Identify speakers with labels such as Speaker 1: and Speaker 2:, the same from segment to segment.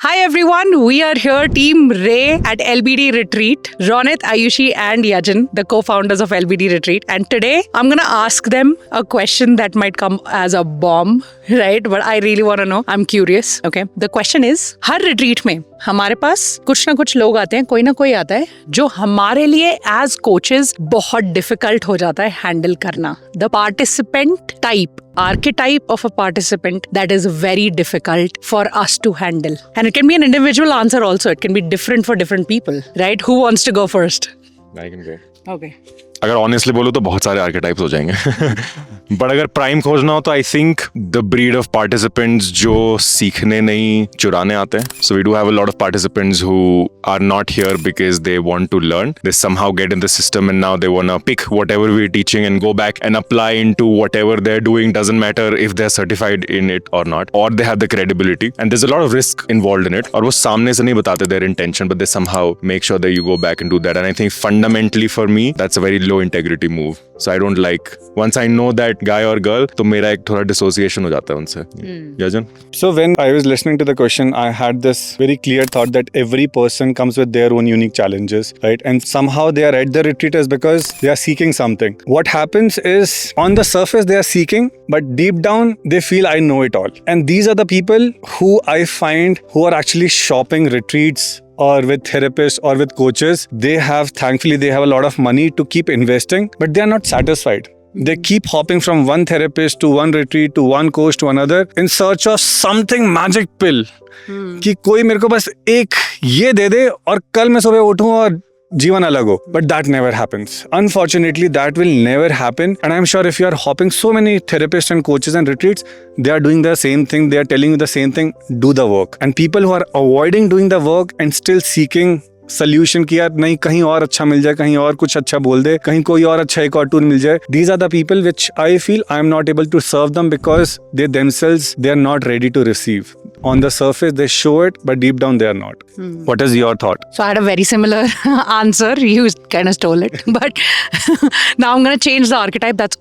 Speaker 1: Hi everyone, we are here, Team Ray at LBD Retreat. Ronit, Ayushi and Yajan, the co-founders of LBD Retreat. And today, I'm going to ask them a question that might come as a bomb, right? But I really want to know. I'm curious, okay? The question is, her retreat में हमारे पास कुछ ना कुछ लोग आते हैं, कोई ना कोई आता है, जो हमारे लिए as coaches बहुत difficult हो जाता है handle करना. The participant type, archetype of a participant that is very difficult for us to handle. And it can be an individual answer also. It can be different for different people, right? Who wants to go first?
Speaker 2: I can go.
Speaker 1: Okay.
Speaker 2: अगर honestly बोलूँ तो बहुत सारे archetypes हो जाएंगे but अगर prime खोजना हो तो I think the breed of participants जो सीखने नहीं चुराने आते हैं. So we do have a lot of participants who are not here because they want to learn. They somehow get in the system and now they want to pick whatever we are teaching and go back and apply into whatever they are doing. Doesn't matter if they are certified in it or not, और दे have the credibility and there is a lot of risk involved in it. और वो सामने से नहीं बताते their intention, but they somehow make sure that you go back and do that. And I think fundamentally for me that's a very low integrity move. So I don't like, once I know that guy or girl, तो मेरा एक थोड़ा dissociation हो जाता है उनसे. Yajan?
Speaker 3: So when I was listening to the question, I had this very clear thought that every person comes with their own unique challenges, right? And somehow they are at the retreat is because they are seeking something. What happens is, on the surface they are seeking, but deep down they feel I know it all. And these are the people who I find who are actually shopping retreats or with therapists or with coaches. Thankfully they have a lot of money to keep investing, but they are not satisfied. They keep hopping from one therapist to one retreat to one coach to another in search of something magic pill. कि कोई मेरे को बस एक ये दे दे और कल मैं सुबह उठूं और जीवन अलग हो. But that never happens. Unfortunately, that will never happen. And I'm sure if you are hopping so many therapists and coaches and retreats, they are doing the same thing. They are telling you the same thing. Do the work. And people who are avoiding doing the work and still seeking solution कि यार नहीं कहीं और अच्छा मिल जाए, कहीं और कुछ अच्छा बोल दे, कहीं कोई और अच्छा एक और टूल मिल जाए. These are the people which I feel I am not able to serve them because they themselves, they are not ready to receive. On the surface they show it, but deep down they are not. What is your thought?
Speaker 1: So I had a very similar answer. You kind of stole it. But now I'm going to change the archetype that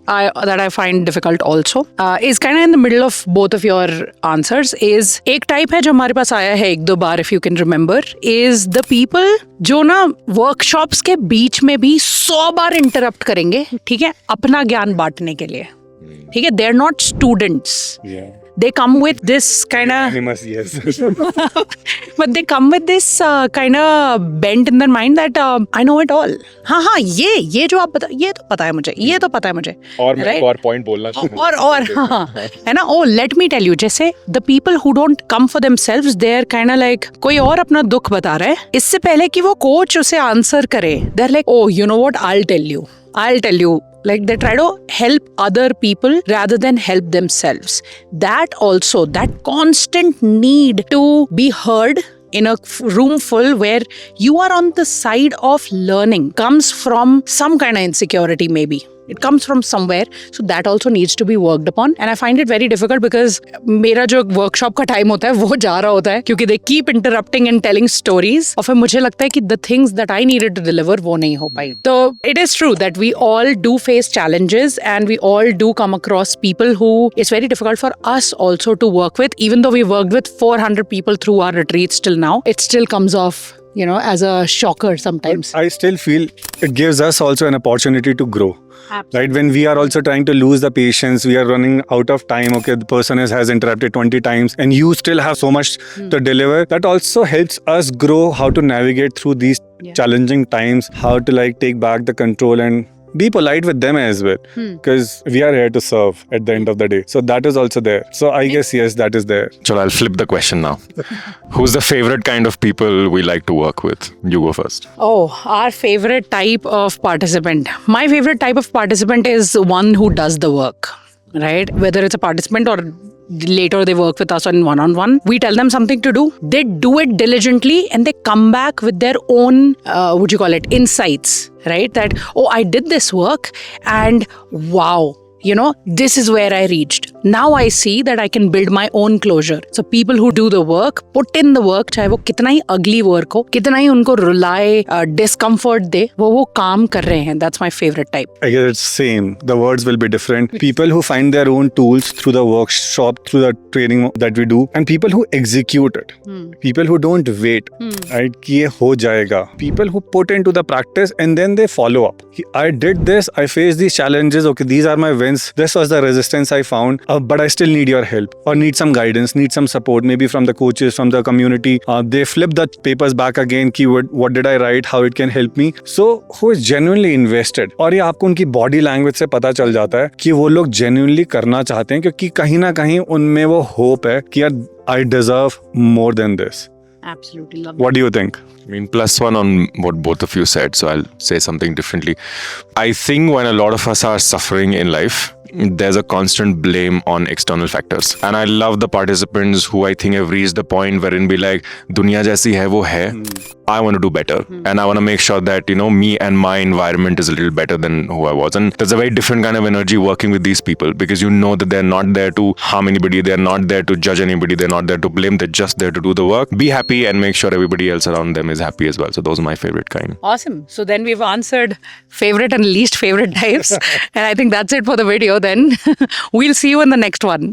Speaker 1: I find difficult also. Is kind of in the middle of both of your answers. Is एक type है जो हमारे पास आया है एक दो बार, if you can remember, is the people जो ना workshops के बीच में भी 100 बार interrupt करेंगे, ठीक है, अपना ज्ञान बांटने के लिए. ठीक है, they're not students.
Speaker 3: Yeah.
Speaker 1: They come with this kind of...
Speaker 3: Yes.
Speaker 1: But they come with this kind of bent in their mind that I know it all. हाँ ये जो आप बता, ये तो पता है मुझे, ये तो पता है मुझे.
Speaker 2: और मैं एक और पॉइंट बोलना
Speaker 1: और हाँ है ना. Oh, let me tell you, जैसे the people who don't come for themselves, they're kind of like कोई और अपना दुख बता रहा है, इससे पहले कि वो कोच उसे आंसर करे, they're like, oh, you know what, I'll tell you. Like they try to help other people rather than help themselves. That also, that constant need to be heard in a room full where you are on the side of learning comes from some kind of insecurity maybe. It comes from somewhere, so that also needs to be worked upon. And I find it very difficult because मेरा जो workshop का time होता है वो जा रहा होता है क्योंकि they keep interrupting and telling stories. और फिर मुझे लगता है कि the things that I needed to deliver वो नहीं हो पाई. So it is true that we all do face challenges and we all do come across people who it's very difficult for us also to work with. Even though we worked with 400 people through our retreats till now, it still comes off, you know, as a shocker sometimes.
Speaker 3: But I still feel it gives us also an opportunity to grow.
Speaker 1: Absolutely.
Speaker 3: Right, when we are also trying to lose the patience, we are running out of time. Okay, the person has interrupted 20 times and you still have so much to deliver. That also helps us grow how to navigate through these challenging times, how to like take back the control and be polite with them as well, because we are here to serve at the end of the day. So that is also there. So I guess, yes, that is there.
Speaker 2: Chalo, I'll flip the question now. Who's the favorite kind of people we like to work with? You go first.
Speaker 1: Oh, our favorite type of participant. My favorite type of participant is one who does the work, right? Whether it's a participant or later they work with us on one-on-one. We tell them something to do. They do it diligently and they come back with their own, insights, right? That, oh, I did this work and wow, you know, this is where I reached. now I see that I can build my own closure. So people who do the work, put in the work, चाहे वो कितना ही ugly work हो, कितना ही उनको रुलाए, discomfort दे, वो काम कर रहे हैं. That's my favorite type.
Speaker 3: I guess it's same. The words will be different. People who find their own tools through the workshop, through the training that we do, and people who execute it. People who don't wait, right? कि ये हो जाएगा. People who put into the practice and then they follow up. I did this. I faced these challenges. Okay, these are my wins. This was the resistance I found. But I still need your help or need some guidance, need some support, maybe from the coaches, from the community. They flip the papers back again. Keyword, what did I write? How it can help me? So who is genuinely invested? और ये आपको उनकी body language से पता चल जाता है कि वो लोग genuinely करना चाहते हैं, क्योंकि कहीं ना कहीं उनमें वो hope है कि यार I deserve more than this.
Speaker 1: Absolutely love
Speaker 3: What do you think?
Speaker 2: I mean, +1 on what both of you said, so I'll say something differently. I think when a lot of us are suffering in life, there's a constant blame on external factors. And I love the participants who I think have reached the point wherein be like, दुनिया जैसी है वो है. I want to do better. And I want to make sure that, you know, me and my environment is a little better than who I was. And there's a very different kind of energy working with these people, because you know that they're not there to harm anybody. They're not there to judge anybody. They're not there to blame. They're just there to do the work, be happy, and make sure everybody else around them is happy as well. So those are my favorite kind.
Speaker 1: Awesome. So then we've answered favorite and least favorite types. And I think that's it for the video then. We'll see you in the next one.